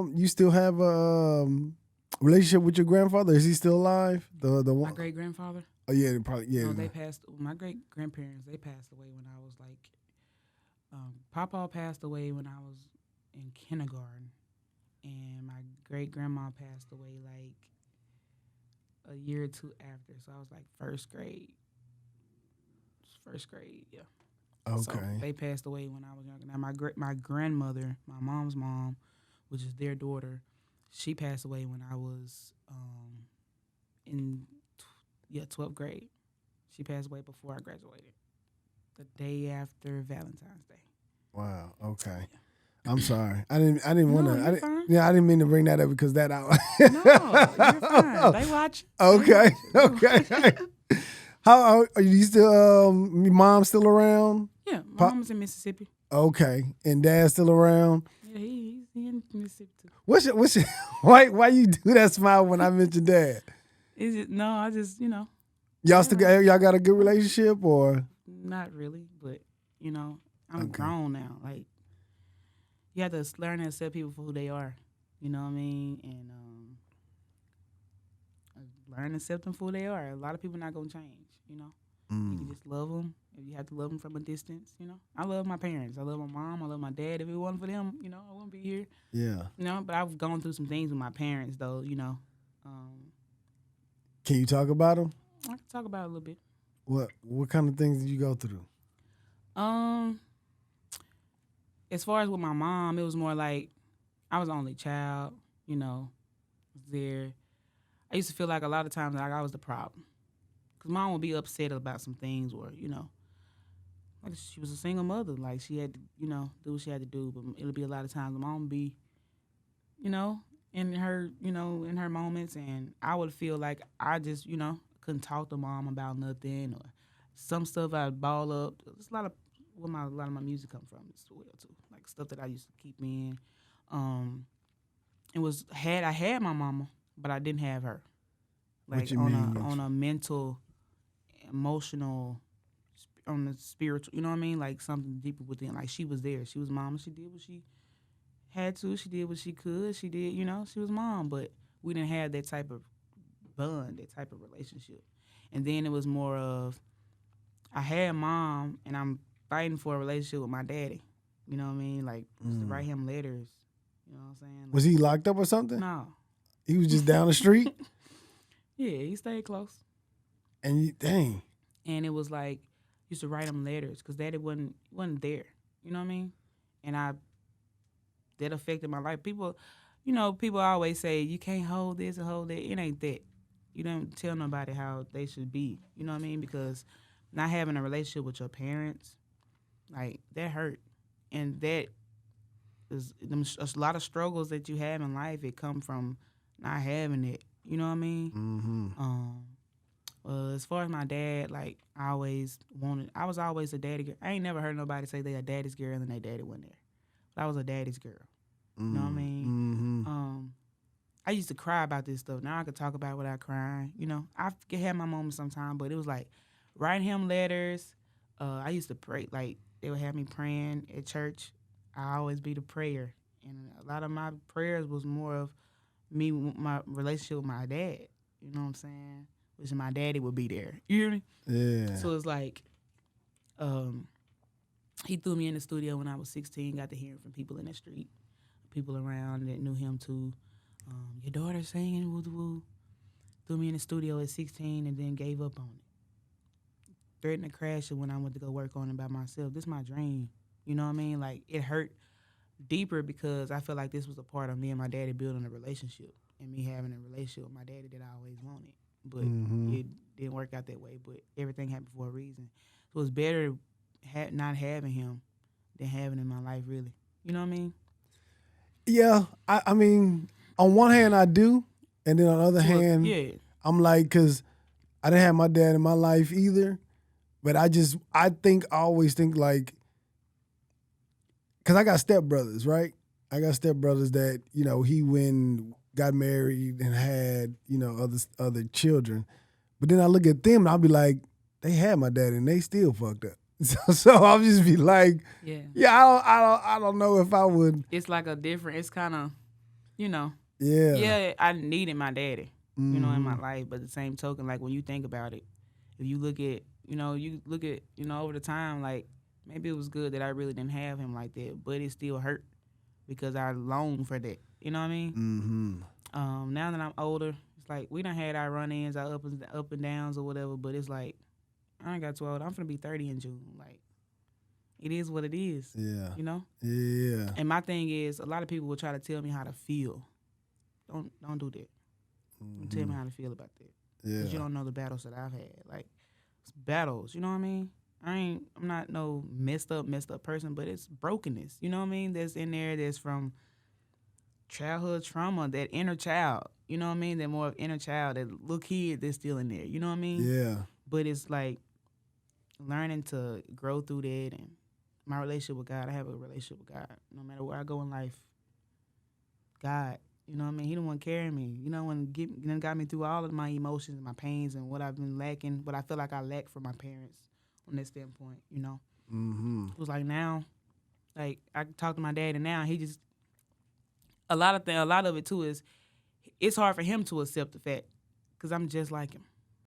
you still have a relationship with your grandfather? Is he still alive? The My one? great grandfather. Oh yeah, probably yeah. No, they passed. My great grandparents. They passed away when I was like. Papa passed away when I was in kindergarten, and my great grandma passed away like a year or two after. So I was like first grade. First grade, yeah. So Okay. they passed away when I was younger. Now my grandmother, my mom's mom, which is their daughter, she passed away when I was in 12th grade. She passed away before I graduated. The day after Valentine's Day. Wow. Okay. Yeah. I'm sorry. I didn't want No, to. you're fine. Yeah, I didn't mean to bring that up because that out. No, you're fine. They watch. Okay. They Okay. How are you still? Your mom still around? Yeah, my mom's in Mississippi. Okay, and dad's still around. Yeah, he's in Mississippi too. What's your, why you do that smile when I mention dad? Is it? No, I just Y'all y'all got a good relationship or? not really, but I'm grown now. Like you have to learn to accept people for who they are. You know what I mean? And learn to accept them for who they are. A lot of people not gonna change. You can just love them. If you have to love them from a distance, I love my parents. I love my mom. I love my dad. If it wasn't for them, I wouldn't be here. Yeah. But I've gone through some things with my parents, though. Can you talk about them? I can talk about it a little bit. What kind of things did you go through? As far as with my mom, it was more like I was the only child. Was there. I used to feel like a lot of times like I was the problem. Because mom would be upset about some things or, like she was a single mother. Like she had to, do what she had to do. But it'll be a lot of times mom would be, in her, in her moments. And I would feel like I just, couldn't talk to mom about nothing or some stuff I'd ball up. There's a lot of where a lot of my music come from as well too. Like stuff that I used to keep in. I had my mama, but I didn't have her. Like what you mean? On a mental, emotional, on the spiritual, you know what I mean? Like something deeper within. Like she was there. She was mama. She did what she had to. She did what she could. She did, she was mom. But we didn't have that type of bond, that type of relationship. And then it was more of, I had mom, and I'm fighting for a relationship with my daddy. You know what I mean? Like, to write him letters. You know what I'm saying? Like, was he locked up or something? No. He was just down the street? Yeah, he stayed close. And dang. And it was like, used to write him letters because daddy wasn't there. You know what I mean? And that affected my life. People always say, you can't hold this and hold that. It ain't that. You don't tell nobody how they should be. You know what I mean? Because not having a relationship with your parents, like, that hurt. And that is a lot of struggles that you have in life. It come from not having it. You know what I mean? Mm-hmm. As far as my dad, like, I was always a daddy girl. I ain't never heard nobody say they a daddy's girl and their daddy wasn't there. But I was a daddy's girl. You know what I mean? Mm-hmm. I used to cry about this stuff. Now I could talk about it without crying. I have my moments sometimes, but it was like writing him letters. I used to pray. Like, they would have me praying at church. I always be the prayer. And a lot of my prayers was more of me, my relationship with my dad. You know what I'm saying? Which my daddy would be there. You hear me? Yeah. So it's like, he threw me in the studio when I was 16, got to hear from people in the street, people around that knew him too. Your daughter singing, woo woo. Threw me in the studio at 16 and then gave up on it. Threatened to crash it when I went to go work on it by myself. This is my dream. You know what I mean? Like, it hurt deeper because I feel like this was a part of me and my daddy building a relationship and me having a relationship with my daddy that I always wanted. But it didn't work out that way. But everything happened for a reason. So it's better not having him than having him in my life, really. You know what I mean? Yeah. I mean, on one hand, I do. And then on the other hand, yeah. I'm like, because I didn't have my dad in my life either. But I always think like, because I got stepbrothers, right? I got stepbrothers that, he got married and had, other children. But then I look at them and I'll be like, they had my dad and they still fucked up. So I'll just be like, I don't know if I would. It's like it's kind of, you know, Yeah. yeah, I needed my daddy, you know, in my Mhm. life. But the same token, like when you think about it, if you look at, over the time, like maybe it was good that I really didn't have him like that, but it still hurt because I longed for that. You know what I mean? Mhm. Now that I'm older, it's like we done had our run-ins, our up and downs or whatever. But it's like I ain't got too old. I'm finna be 30 in June. Like it is what it is. Yeah. You know. Yeah. And my thing is, a lot of people will try to tell me how to feel. Don't do that. Don't tell me how to feel about that. Because you Yeah. don't know the battles that I've had. Like it's battles. You know what I mean? I'm not no messed up person, but it's brokenness. You know what I mean? That's in there. That's from childhood trauma, that inner child. You know what I mean? That more of inner child, that little kid that's still in there. You know what I mean? Yeah. But it's like learning to grow through that, and my relationship with God. I have a relationship with God. No matter where I go in life, God. You know what I mean? He the one carrying me. You know, got me through all of my emotions and my pains and what I've been lacking, what I feel like I lack from my parents on that standpoint. You know, Mhm. it was like now, like I talk to my dad, and now he just a lot of it too is it's hard for him to accept the fact because I'm just like him.